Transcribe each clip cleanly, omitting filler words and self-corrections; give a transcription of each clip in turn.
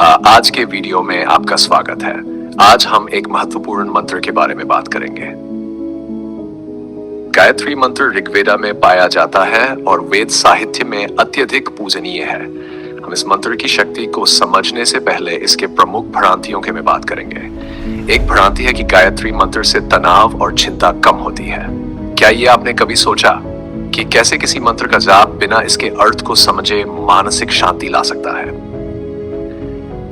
आज के वीडियो में आपका स्वागत है। आज हम एक महत्वपूर्ण मंत्र के बारे में बात करेंगे। गायत्री मंत्र ऋग्वेदा में पाया जाता है और वेद साहित्य में अत्यधिक पूजनीय है। हम इस मंत्र की शक्ति को समझने से पहले इसके प्रमुख भ्रांतियों के में बात करेंगे। एक भ्रांति है कि गायत्री मंत्र से तनाव और चिंता कम होती है। क्या ये आपने कभी सोचा कि कैसे किसी मंत्र का जाप बिना इसके अर्थ को समझे मानसिक शांति ला सकता है?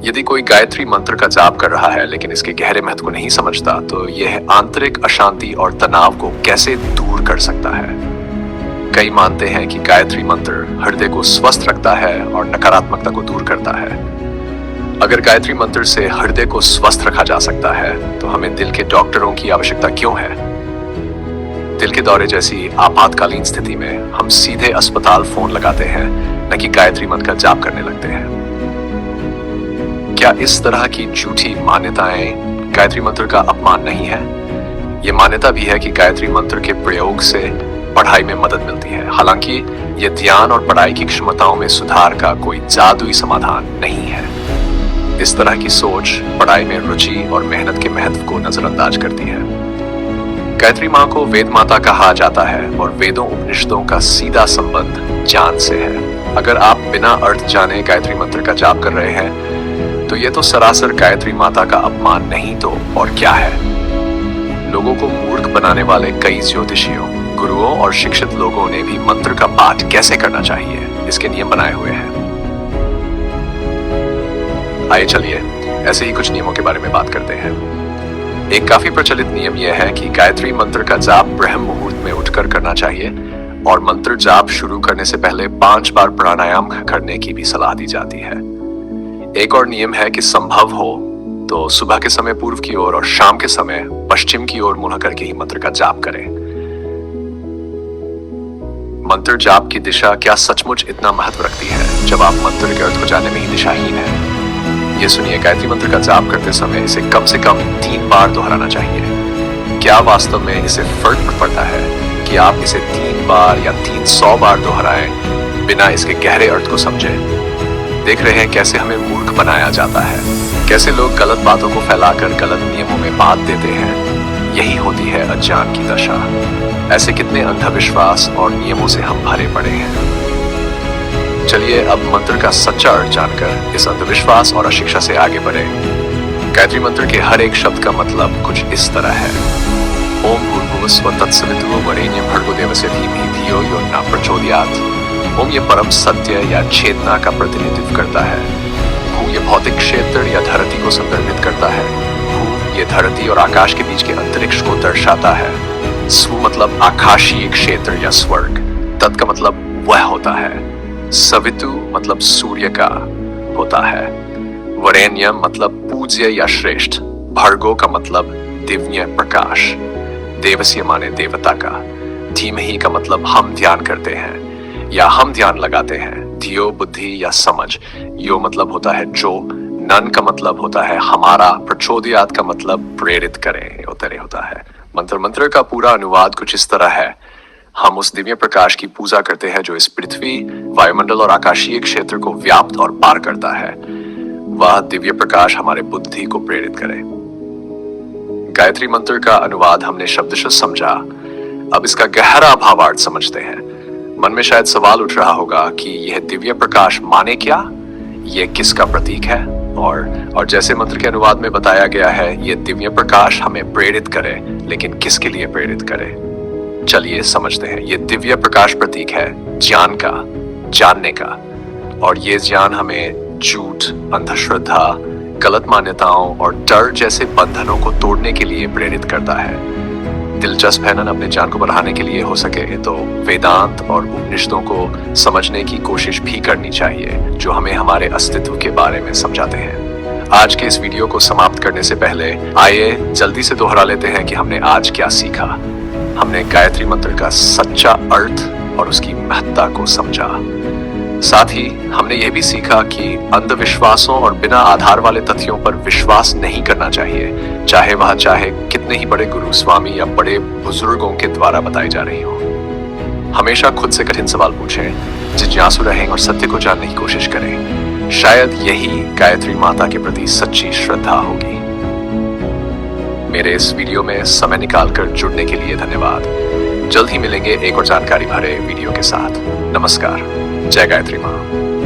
यदि कोई गायत्री मंत्र का जाप कर रहा है लेकिन इसके गहरे महत्व को नहीं समझता, तो यह आंतरिक अशांति और तनाव को कैसे दूर कर सकता है? कई मानते हैं कि गायत्री मंत्र हृदय को स्वस्थ रखता है और नकारात्मकता को दूर करता है। अगर गायत्री मंत्र से हृदय को स्वस्थ रखा जा सकता है, तो हमें दिल के डॉक्टरों की आवश्यकता क्यों है? दिल के दौरे जैसी आपातकालीन स्थिति में हम सीधे अस्पताल फोन लगाते हैं, न कि गायत्री मंत्र का जाप करने लगते हैं। क्या इस तरह की झूठी मान्यताएं गायत्री मंत्र का अपमान नहीं है? ये मान्यता भी है कि गायत्री मंत्र के प्रयोग से पढ़ाई में मदद मिलती है। हालांकि ये ध्यान और पढ़ाई की क्षमताओं में सुधार का कोई जादुई समाधान नहीं है। इस तरह की सोच पढ़ाई में रुचि और मेहनत के महत्व को नजरअंदाज करती है। गायत्री माँ को वेद माता कहा जाता है और वेदों उपनिषदों का सीधा संबंध ज्ञान से है। अगर आप बिना अर्थ जाने गायत्री मंत्र का जाप कर रहे हैं, तो ये तो सरासर गायत्री माता का अपमान नहीं तो और क्या है। लोगों को मूर्ख बनाने वाले कई ज्योतिषियों, गुरुओं और शिक्षित लोगों ने भी मंत्र का पाठ कैसे करना चाहिए, इसके नियम बनाए हुए हैं। आइए चलिए ऐसे ही कुछ नियमों के बारे में बात करते हैं। एक काफी प्रचलित नियम यह है कि गायत्री मंत्र का जाप ब्रह्म मुहूर्त में उठकर करना चाहिए और मंत्र जाप शुरू करने से पहले 5 बार प्राणायाम करने की भी सलाह दी जाती है। एक और नियम है कि संभव हो तो सुबह के समय पूर्व की ओर और शाम के समय पश्चिम की ओर मुंह करके ही मंत्र का जाप करें। मंत्र जाप की दिशा क्या सचमुच इतना महत्व रखती है जब आप मंत्र के अर्थ को जानने में ही दिशाहीन है? ये सुनिए, गायत्री मंत्र का जाप करते समय इसे कम से कम 3 बार दोहराना चाहिए। क्या वास्तव में इसे फर्क पड़ता है कि आप इसे 3 बार या 300 बार दोहराएं बिना इसके गहरे अर्थ को समझे? देख रहे हैं कैसे हमें मूर्ख बनाया जाता है, कैसे लोग गलत बातों को फैलाकर गलत नियमों में बांध देते हैं। यही होती है अज्ञान की दशा। ऐसे कितने अंधविश्वास और नियमों से हम भरे पड़े हैं। चलिए अब मंत्र का सच्चा अर्थ जानकर इस अंधविश्वास और अशिक्षा से आगे बढ़े। गायत्री मंत्र के हर एक शब्द का मतलब कुछ इस तरह है। ओम भूर्भुवस्सुः तत्सवितुर्वरेण्यं भर्गो देवस्य धीमहि धियो यो न प्रचोदयात्। ओम ये परम सत्य या चेतना का प्रतिनिधित्व करता है। भू ये भौतिक क्षेत्र या धरती को संदर्भित करता है। भू ये धरती और आकाश के बीच के अंतरिक्ष को दर्शाता है। स्व मतलब आकाशीय क्षेत्र या स्वर्ग। तत् का मतलब वह होता है। सवितु मतलब सूर्य का होता है। वरेण्यम मतलब पूज्य या श्रेष्ठ। भर्गो का मतलब दिव्य प्रकाश। देवस्य माने देवता का। धीमहि का मतलब हम ध्यान करते हैं या हम ध्यान लगाते हैं। धियो बुद्धि या समझ। यो मतलब होता है जो। नन का मतलब होता है हमारा। प्रचोदयात् का मतलब प्रेरित करें होता है। मंत्र का पूरा अनुवाद कुछ इस तरह है। हम उस दिव्य प्रकाश की पूजा करते हैं जो इस पृथ्वी, वायुमंडल और आकाशीय क्षेत्र को व्याप्त और पार करता है। वह दिव्य प्रकाश हमारे बुद्धि को प्रेरित करे। गायत्री मंत्र का अनुवाद हमने शब्दशः समझा। अब इसका गहरा भावार्थ समझते हैं। मन में शायद सवाल उठ रहा होगा कि यह दिव्य प्रकाश माने क्या, यह किसका प्रतीक है? और जैसे मंत्र के अनुवाद में बताया गया है, यह दिव्य प्रकाश हमें प्रेरित करे, लेकिन किसके लिए प्रेरित करे? चलिए समझते हैं। यह दिव्य प्रकाश प्रतीक है ज्ञान का, जानने का, और ये ज्ञान हमें झूठ, अंधश्रद्धा, गलत मान्यताओं और डर जैसे बंधनों को तोड़ने के लिए प्रेरित करता है। दिलचस्प है ना? अपने ज्ञान को बढ़ाने के लिए हो सके तो वेदांत और उपनिषदों को समझने की कोशिश भी करनी चाहिए, जो हमें हमारे अस्तित्व के बारे में समझाते हैं। आज के इस वीडियो को समाप्त करने से पहले आइए जल्दी से दोहरा लेते हैं कि हमने आज क्या सीखा। हमने गायत्री मंत्र का सच्चा अर्थ और उसकी महत्ता को समझा। साथ ही हमने यह भी सीखा कि अंधविश्वासों और बिना आधार वाले तथ्यों पर विश्वास नहीं करना चाहिए, चाहे कितने ही बड़े गुरु, स्वामी या बड़े बुजुर्गों के द्वारा बताई जा रही हो। हमेशा खुद से कठिन सवाल पूछें, जिज्ञासु रहें और सत्य को जानने की कोशिश करें। शायद यही गायत्री माता के प्रति सच्ची श्रद्धा होगी। मेरे इस वीडियो में समय निकालकर जुड़ने के लिए धन्यवाद। जल्द ही मिलेंगे एक और जानकारी भरे वीडियो के साथ। नमस्कार। जय गायत्री माँ।